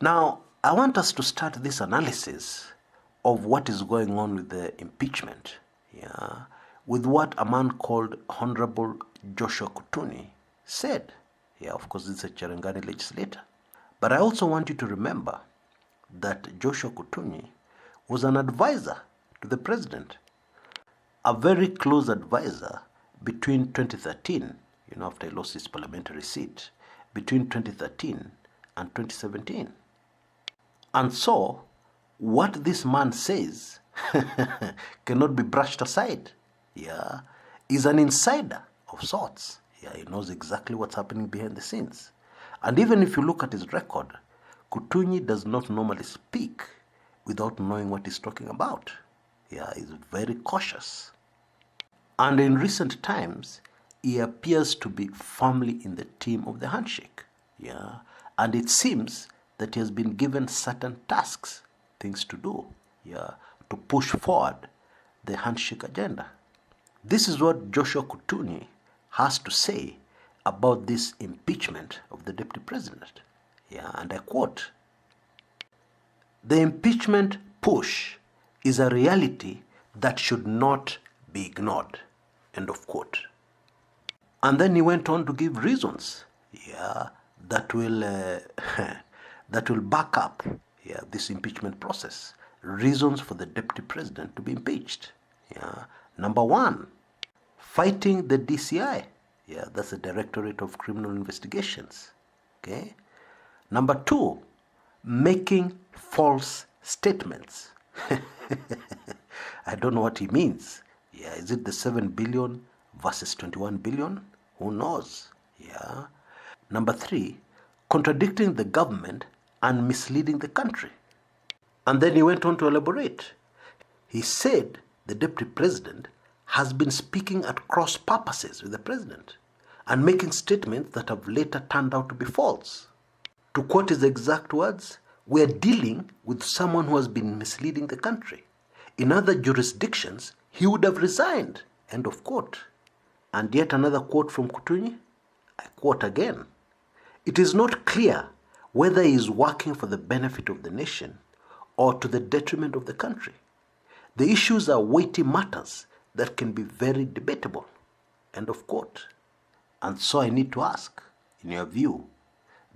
Now, I want us to start this analysis of what is going on with the impeachment, with what a man called Honorable Joshua Kutuni said. Of course, this is a Cherangani legislator. But I also want you to remember that Joshua Kutuni was an advisor to the president, a very close advisor between 2013, after he lost his parliamentary seat, between 2013 and 2017. And so, what this man says cannot be brushed aside. He's an insider of sorts. He knows exactly what's happening behind the scenes. And even if you look at his record, Kutuni does not normally speak without knowing what he's talking about. He's very cautious. And in recent times, he appears to be firmly in the team of the handshake. And it seems that he has been given certain tasks, things to do, to push forward the handshake agenda. This is what Joshua Kutuni has to say about this impeachment of the deputy president. And I quote, "The impeachment push is a reality that should not be ignored," end of quote. And then he went on to give reasons, that will that will back up this impeachment process. Reasons for the deputy president to be impeached. Number one, fighting the DCI. That's the Directorate of Criminal Investigations. Okay. Number two, making false statements. I don't know what he means. Is it the 7 billion versus 21 billion? Who knows? Number three, contradicting the government and misleading the country. And then he went on to elaborate. He said the deputy president has been speaking at cross purposes with the president and making statements that have later turned out to be false. To quote his exact words, "We are dealing with someone who has been misleading the country. In other jurisdictions, he would have resigned," end of quote. And yet another quote from Kutuni, I quote again, "It is not clear whether he is working for the benefit of the nation or to the detriment of the country. The issues are weighty matters that can be very debatable," end of quote. And so I need to ask, in your view,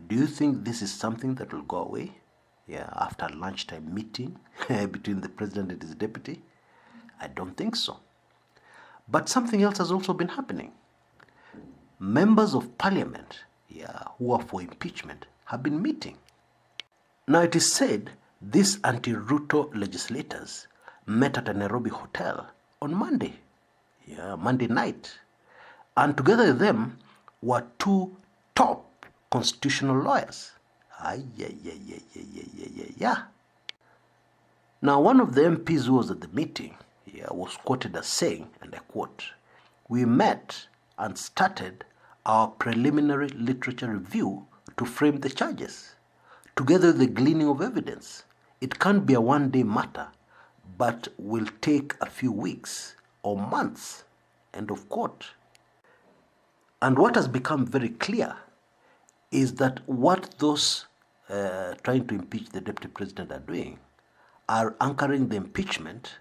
do you think this is something that will go away? After a lunchtime meeting between the president and his deputy? I don't think so. But something else has also been happening. Members of parliament, who are for impeachment, have been meeting. Now it is said these anti-Ruto legislators met at a Nairobi hotel on Monday, Monday night. And together with them were two top constitutional lawyers. Now one of the MPs who was at the meeting was quoted as saying, and I quote, "We met and started our preliminary literature review to frame the charges, together with the gleaning of evidence. It can't be a one-day matter, but will take a few weeks or months," end of quote. And what has become very clear is that what those trying to impeach the deputy president are doing are anchoring the impeachment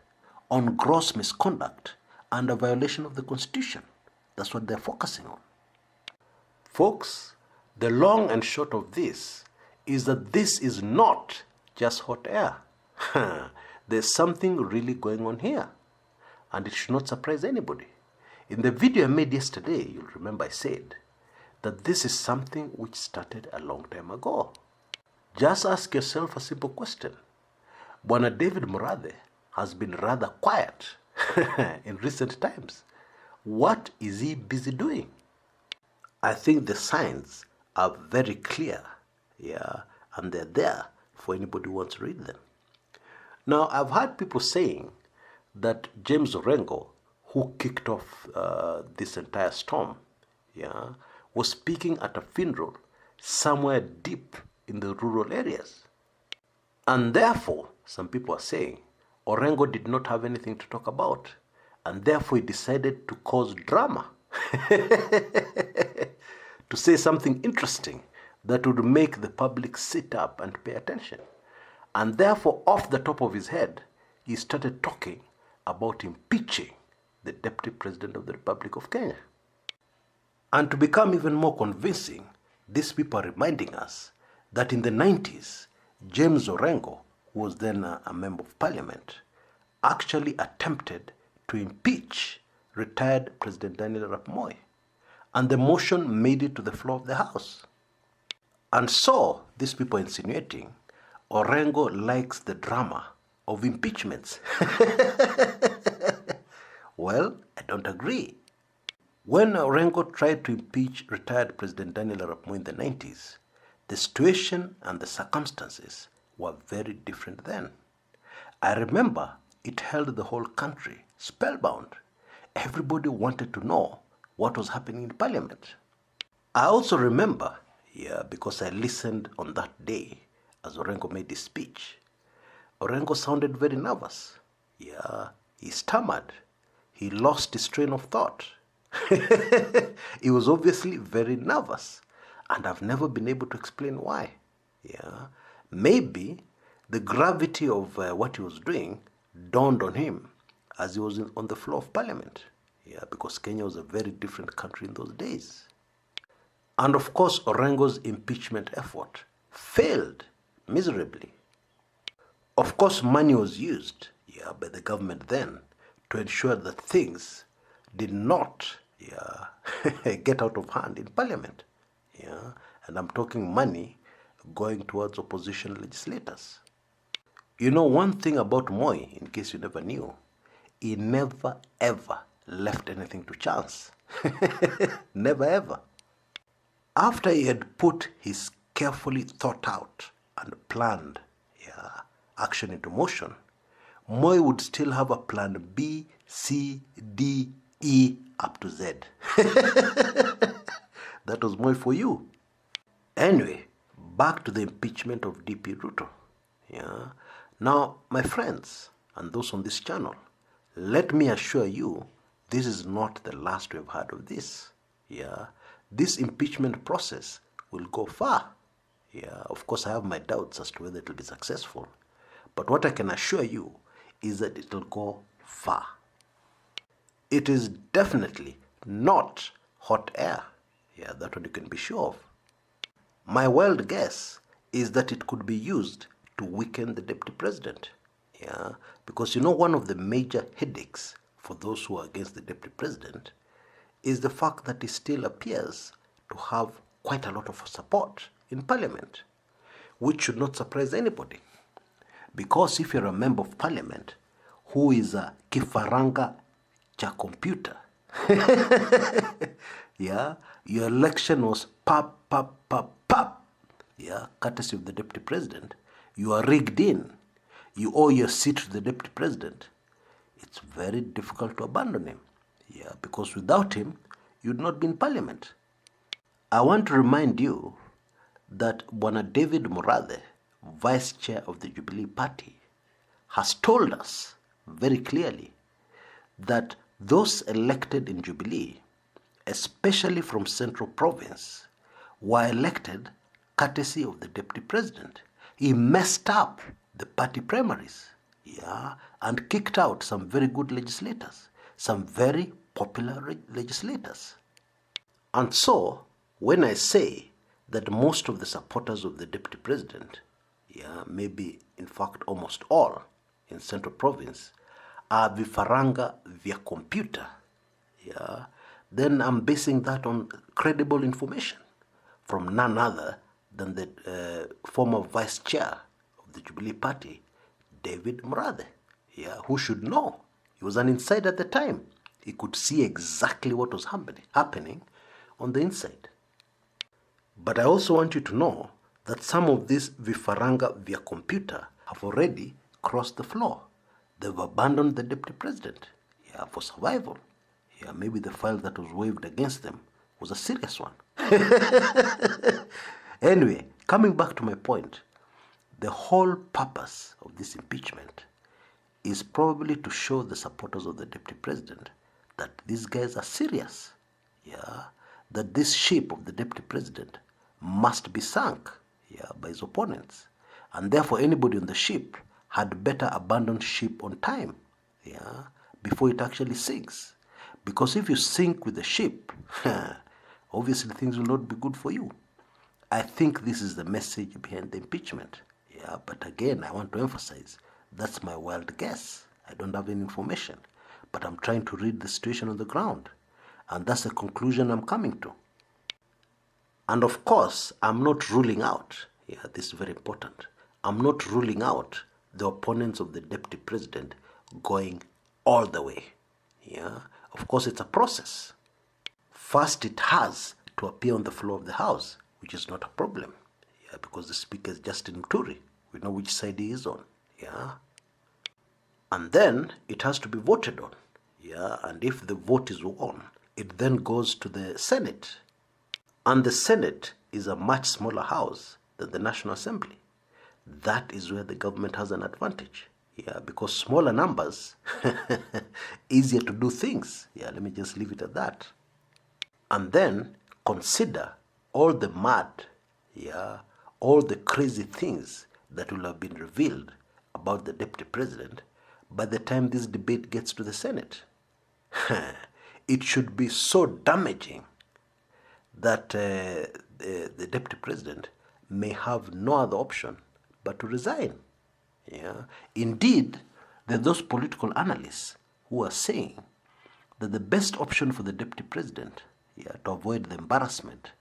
on gross misconduct and a violation of the Constitution. That's what they're focusing on. Folks, the long and short of this is that this is not just hot air. There's something really going on here, and it should not surprise anybody. In the video I made yesterday, you'll remember I said that this is something which started a long time ago. Just ask yourself a simple question. Bwana David Murathe has been rather quiet in recent times. What is he busy doing? I think the signs are very clear, and they're there for anybody who wants to read them. Now, I've heard people saying that James Orengo, who kicked off this entire storm, was speaking at a funeral somewhere deep in the rural areas. And therefore, some people are saying, Orengo did not have anything to talk about, and therefore he decided to cause drama, to say something interesting that would make the public sit up and pay attention. And therefore, off the top of his head, he started talking about impeaching the Deputy President of the Republic of Kenya. And to become even more convincing, these people are reminding us that in the 90s, James Orengo, who was then a member of parliament, actually attempted to impeach retired President Daniel Arap Moi. And the motion made it to the floor of the House. And so, these people are insinuating Orengo likes the drama of impeachments. Well, I don't agree. When Orengo tried to impeach retired President Daniel Arap Moi in the 90s, the situation and the circumstances were very different then. I remember it held the whole country spellbound. Everybody wanted to know what was happening in Parliament. I also remember, because I listened on that day as Orengo made his speech, Orengo sounded very nervous. He stammered. He lost his train of thought. He was obviously very nervous, and I've never been able to explain why. Maybe the gravity of what he was doing dawned on him as he was on the floor of Parliament. Because Kenya was a very different country in those days. And of course, Orengo's impeachment effort failed miserably. Of course, money was used by the government then to ensure that things did not get out of hand in Parliament. And I'm talking money going towards opposition legislators. You know, one thing about Moi, in case you never knew, he never ever left anything to chance. Never ever. After he had put his carefully thought out and planned action into motion, Moi would still have a plan B, C, D, E up to Z. That was Moi for you. Anyway, back to the impeachment of DP Ruto. Now, my friends and those on this channel, let me assure you, this is not the last we've heard of this. This impeachment process will go far. Of course, I have my doubts as to whether it will be successful. But what I can assure you is that it will go far. It is definitely not hot air. That one you can be sure of. My wild guess is that it could be used to weaken the deputy president. Because one of the major headaches for those who are against the deputy president is the fact that he still appears to have quite a lot of support in parliament, which should not surprise anybody. Because if you're a member of parliament who is a kifaranga cha computer, your election was pop, courtesy of the deputy president, you are rigged in, you owe your seat to the deputy president, it's very difficult to abandon him. Because without him, you'd not be in parliament. I want to remind you that Bwana David Murathe, vice chair of the Jubilee Party, has told us very clearly that those elected in Jubilee, especially from Central Province, were elected courtesy of the deputy president. He messed up the party primaries, and kicked out some very good legislators, some very popular legislators. And so, when I say that most of the supporters of the deputy president, maybe in fact almost all in Central Province, are vifaranga via computer, then I'm basing that on credible information from none other than the former vice chair of the Jubilee Party, David Murathe, who should know. He was an insider at the time. He could see exactly what was happening on the inside. But I also want you to know that some of these vifaranga via computer have already crossed the floor. They've abandoned the deputy president, for survival. Maybe the file that was waved against them was a serious one. Anyway, coming back to my point, the whole purpose of this impeachment is probably to show the supporters of the deputy president that these guys are serious. That this ship of the deputy president must be sunk by his opponents. And therefore, anybody on the ship had better abandon ship on time before it actually sinks. Because if you sink with the ship, obviously things will not be good for you. I think this is the message behind the impeachment. But again, I want to emphasize, that's my wild guess. I don't have any information. But I'm trying to read the situation on the ground. And that's the conclusion I'm coming to. And of course, I'm not ruling out, this is very important, I'm not ruling out the opponents of the deputy president going all the way. Of course, it's a process. First, it has to appear on the floor of the House, which is not a problem, because the speaker is Justin Muturi. We know which side he is on, And then it has to be voted on, and if the vote is won, it then goes to the Senate. And the Senate is a much smaller house than the National Assembly. That is where the government has an advantage. Because smaller numbers, easier to do things. Let me just leave it at that. And then consider all the mad, all the crazy things that will have been revealed about the deputy president by the time this debate gets to the Senate. It should be so damaging that the deputy president may have no other option but to resign. Indeed, there are those political analysts who are saying that the best option for the deputy president, to avoid the embarrassment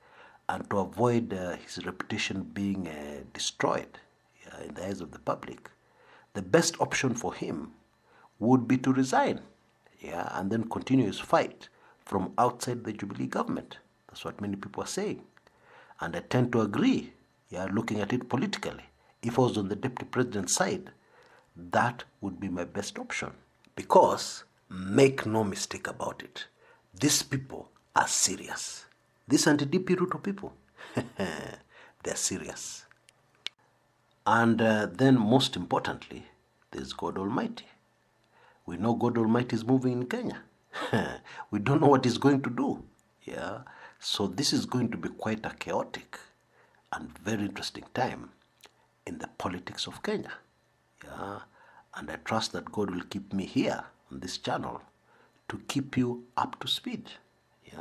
and to avoid his reputation being destroyed in the eyes of the public, the best option for him would be to resign, and then continue his fight from outside the Jubilee government. That's what many people are saying. And I tend to agree, looking at it politically. If I was on the deputy president's side, that would be my best option. Because, make no mistake about it, these people are serious. These anti-DP Ruto people, they're serious. And then most importantly, there's God Almighty. We know God Almighty is moving in Kenya. We don't know what he's going to do. So this is going to be quite a chaotic and very interesting time in the politics of Kenya. And I trust that God will keep me here on this channel to keep you up to speed,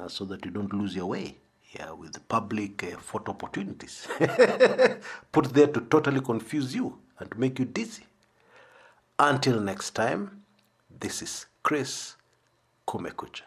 so that you don't lose your way, with the public photo opportunities put there to totally confuse you and to make you dizzy. Until next time, this is Chris Kumekucha.